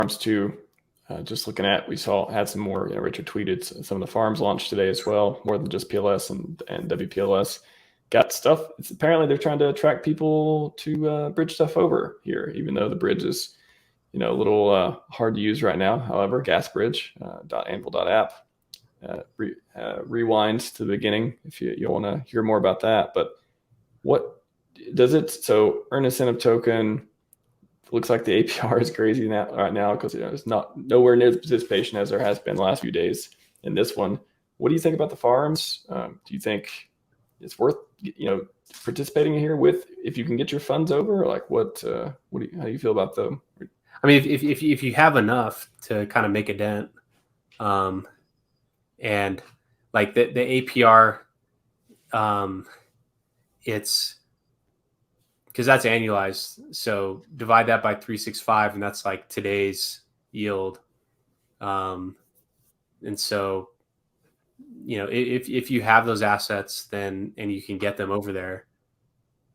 farms too. Just looking at, had some more. Richard tweeted some of the farms launched today as well, more than just PLS and WPLS. Got stuff. Apparently they're trying to attract people to bridge stuff over here, even though the bridge is, a little hard to use right now. However, gas bridge .anvil.app rewinds to the beginning if you want to hear more about that. But what does it? So earn incentive token. Looks like the APR is crazy right now because it's not nowhere near the participation as there has been the last few days in this one. What do you think about the farms? Do you think it's worth participating here with if you can get your funds over? Like how do you feel about them? I mean, if you have enough to kind of make a dent, and like the APR, it's because that's annualized. So divide that by 365, and that's like today's yield. And so, if you have those assets, then and you can get them over there,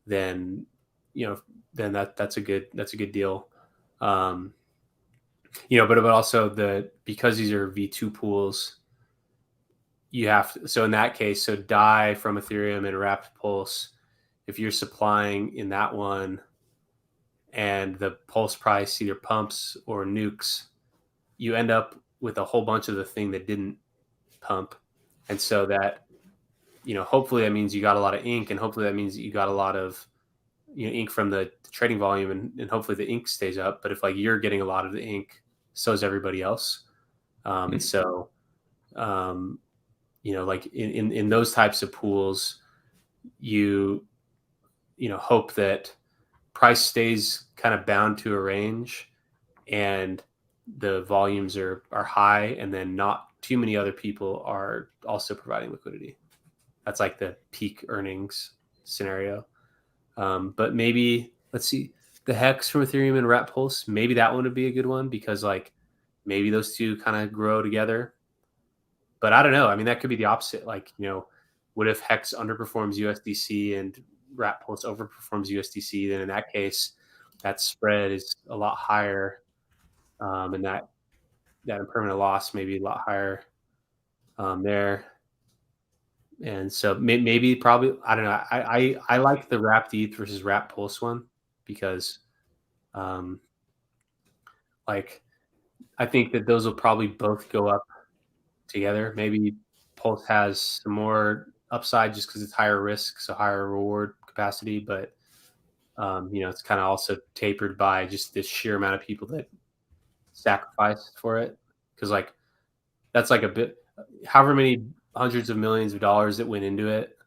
then that's a good deal. But also because these are V2 pools, you have to, so in that case, so DAI from Ethereum and Wrapped Pulse, if you're supplying in that one and the Pulse price either pumps or nukes, you end up with a whole bunch of the thing that didn't pump. And so that, hopefully that means you got a lot of ink, and hopefully that means you got a lot of, ink from the trading volume, and hopefully the ink stays up. But if like you're getting a lot of the ink, so is everybody else. And so, like in those types of pools, you hope that price stays kind of bound to a range and the volumes are high, and then not too many other people are also providing liquidity. That's like the peak earnings scenario. But maybe, let's see, the Hex from Ethereum and Wrapped Pulse, maybe that one would be a good one because like maybe those two kind of grow together. But I don't know. I mean, that could be the opposite. Like, what if Hex underperforms USDC and Wrapped Pulse overperforms USDC? Then in that case, that spread is a lot higher, and that impermanent loss may be a lot higher there. And so maybe probably, I don't know. I like the Wrapped ETH versus Wrapped Pulse one because, like, I think that those will probably both go up together. Maybe Pulse has some more upside just because it's higher risk, so higher reward capacity. But it's kind of also tapered by just this sheer amount of people that sacrifice for it. Because like that's like a bit, however many hundreds of millions of dollars that went into it,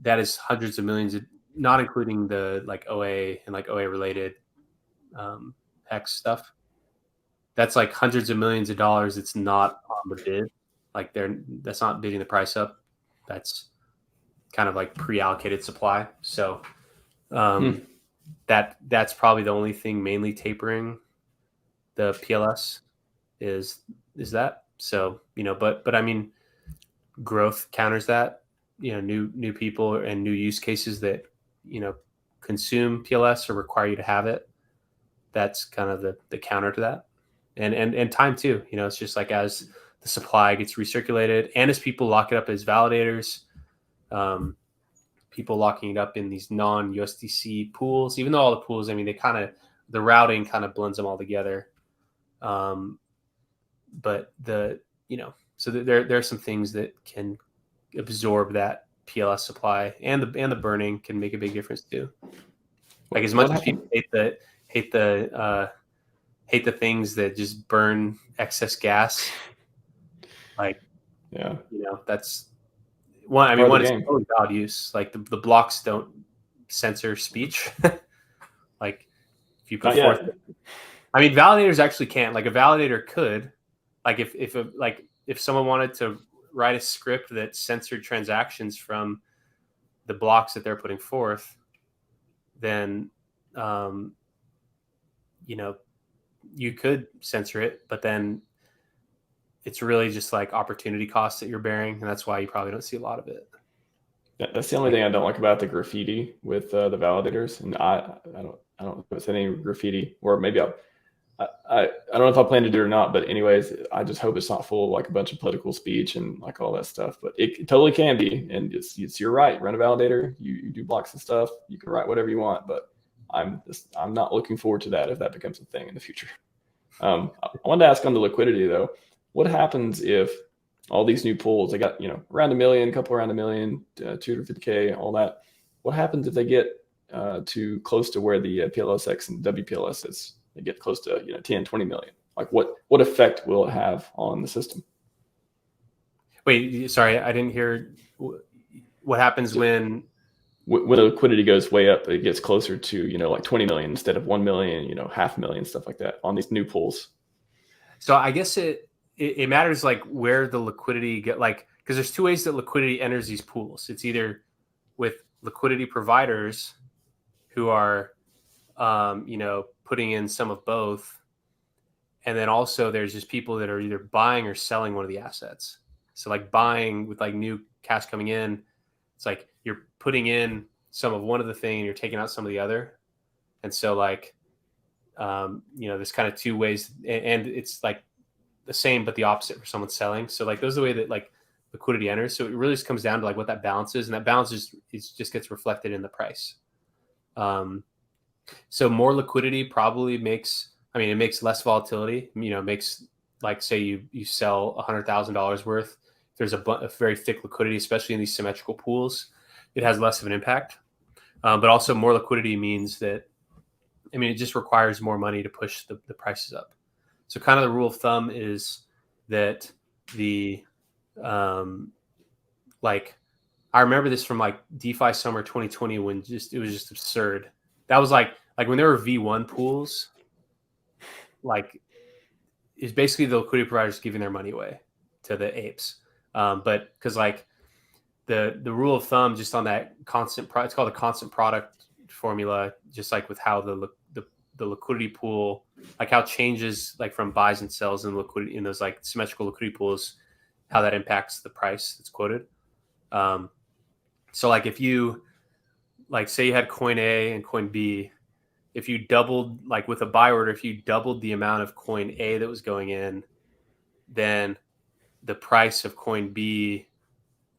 that is hundreds of millions, not including the like OA and like OA related Hex stuff. That's like hundreds of millions of dollars. It's not on the bid. Like that's not bidding the price up. That's kind of like pre-allocated supply. So that's probably the only thing mainly tapering the PLS is that. So, but I mean, growth counters that, new people and new use cases that, consume PLS or require you to have it. That's kind of the counter to that. And time too, it's just like as the supply gets recirculated and as people lock it up as validators, people locking it up in these non-USDC pools, even though all the pools, I mean, the routing kind of blends them all together. But so there are some things that can absorb that PLS supply, and the burning can make a big difference too. Like as much as people hate the things that just burn excess gas, like, that's one. I mean, one is totally valid use. Like the blocks don't censor speech. Like if you put forth, I mean, validators actually can't. Like a validator could, like if someone wanted to write a script that censored transactions from the blocks that they're putting forth, then you could censor it, but then it's really just like opportunity costs that you're bearing, and that's why you probably don't see a lot of it. That's the only thing I don't like about the graffiti with the validators, and I don't know if it's any graffiti, or maybe I don't know if I plan to do it or not, but anyways, I just hope it's not full of like a bunch of political speech and like all that stuff. But it totally can be, and it's your right. Run a validator. You do blocks and stuff. You can write whatever you want, but I'm not looking forward to that if that becomes a thing in the future. I wanted to ask on the liquidity though. What happens if all these new pools, they got around a million, a couple around a million, 250K, all that. What happens if they get too close to where the PLSX and WPLS is? They get close to 10, 20 million. Like what effect will it have on the system? Wait, sorry, I didn't hear. What happens when the liquidity goes way up? It gets closer to like 20 million instead of 1 million, half a million, stuff like that on these new pools. So I guess it matters like where the liquidity because there's two ways that liquidity enters these pools. It's either with liquidity providers who are putting in some of both, and then also there's just people that are either buying or selling one of the assets. So like buying with like new cash coming in, it's like you're putting in some of one of the thing and you're taking out some of the other. And so like there's kind of two ways, and it's like the same but the opposite for someone selling. So like those are the way that like liquidity enters. So it really just comes down to like what that balance is, and that balance just gets reflected in the price. So more liquidity probably makes less volatility. Makes like say you sell $100,000 worth. There's a very thick liquidity, especially in these symmetrical pools. It has less of an impact. But also more liquidity means that it just requires more money to push the prices up. So kind of the rule of thumb is that I remember this from like DeFi summer 2020 when it was just absurd. That was like when there were V1 pools, like it's basically the liquidity providers giving their money away to the apes. But because like the rule of thumb just on that constant it's called a constant product formula, just like with how the liquidity pool, like how it changes like from buys and sells in liquidity in those like symmetrical liquidity pools, how that impacts the price that's quoted. So like if you like say you had coin A and coin B, if you doubled like with a buy order, if you doubled the amount of coin A that was going in, then the price of coin B,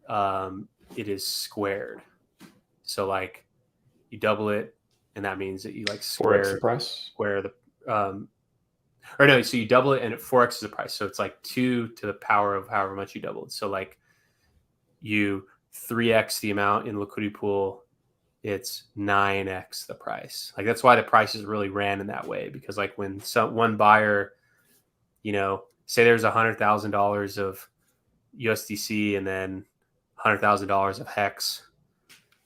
it is squared. So like you double it, and that means that you like square the or no, so you double it and it 4x is the price. So it's like 2 to the power of however much you doubled. So like you 3x the amount in liquidity pool, it's 9x the price. Like that's why the prices really ran in that way, because like when one buyer, say there's $100,000 of USDC and then $100,000 of hex,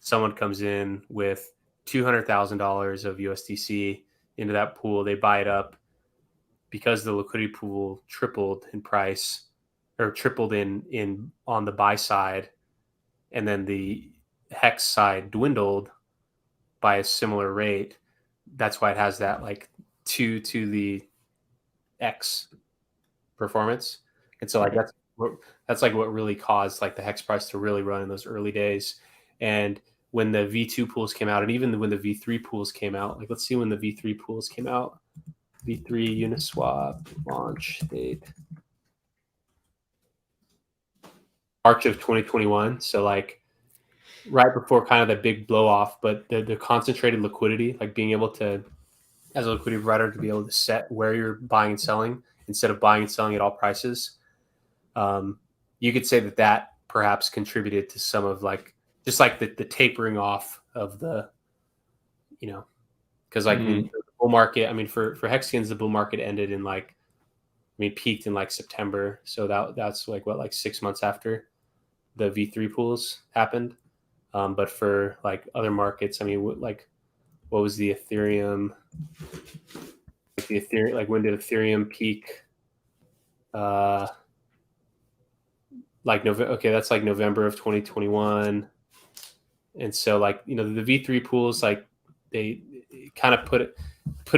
someone comes in with $200,000 of USDC into that pool, they buy it up because the liquidity pool tripled in price, or tripled in on the buy side, and then the hex side dwindled by a similar rate. That's why it has that like 2 to the X performance. And so like that's like what really caused like the hex price to really run in those early days. And when the V2 pools came out, and even when the V3 pools came out, like let's see when the V3 pools came out. V3 Uniswap launch date March of 2021. So like right before kind of the big blow off, but the concentrated liquidity, like being able to, as a liquidity provider, to be able to set where you're buying and selling instead of buying and selling at all prices. You could say that perhaps contributed to some of like, just like the tapering off of the, because like the bull market, for hexagons, the bull market ended in like, peaked in like September. So that's like what, like 6 months after the V3 pools happened. But for like other markets, what was the Ethereum? Like when did Ethereum peak? Like November. Okay, that's like November of 2021. And so like the V3 pools, like they kind of put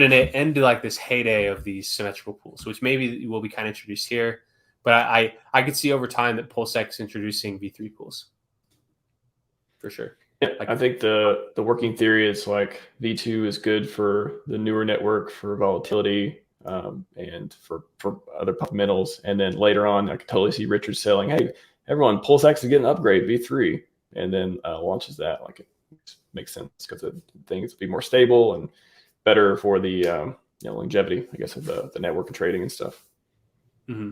an end to like this heyday of these symmetrical pools, which maybe will be kind of introduced here. But I could see over time that PulseX introducing V3 pools. For sure. Yeah, I think the working theory is like V2 is good for the newer network for volatility. and for other metals. And then later on, I could totally see Richard selling, hey, everyone, PulseX is getting an upgrade, V3, and then launches that. Like, it makes sense because the things will be more stable and better for the longevity, I guess, of the network and trading and stuff. Mm-hmm.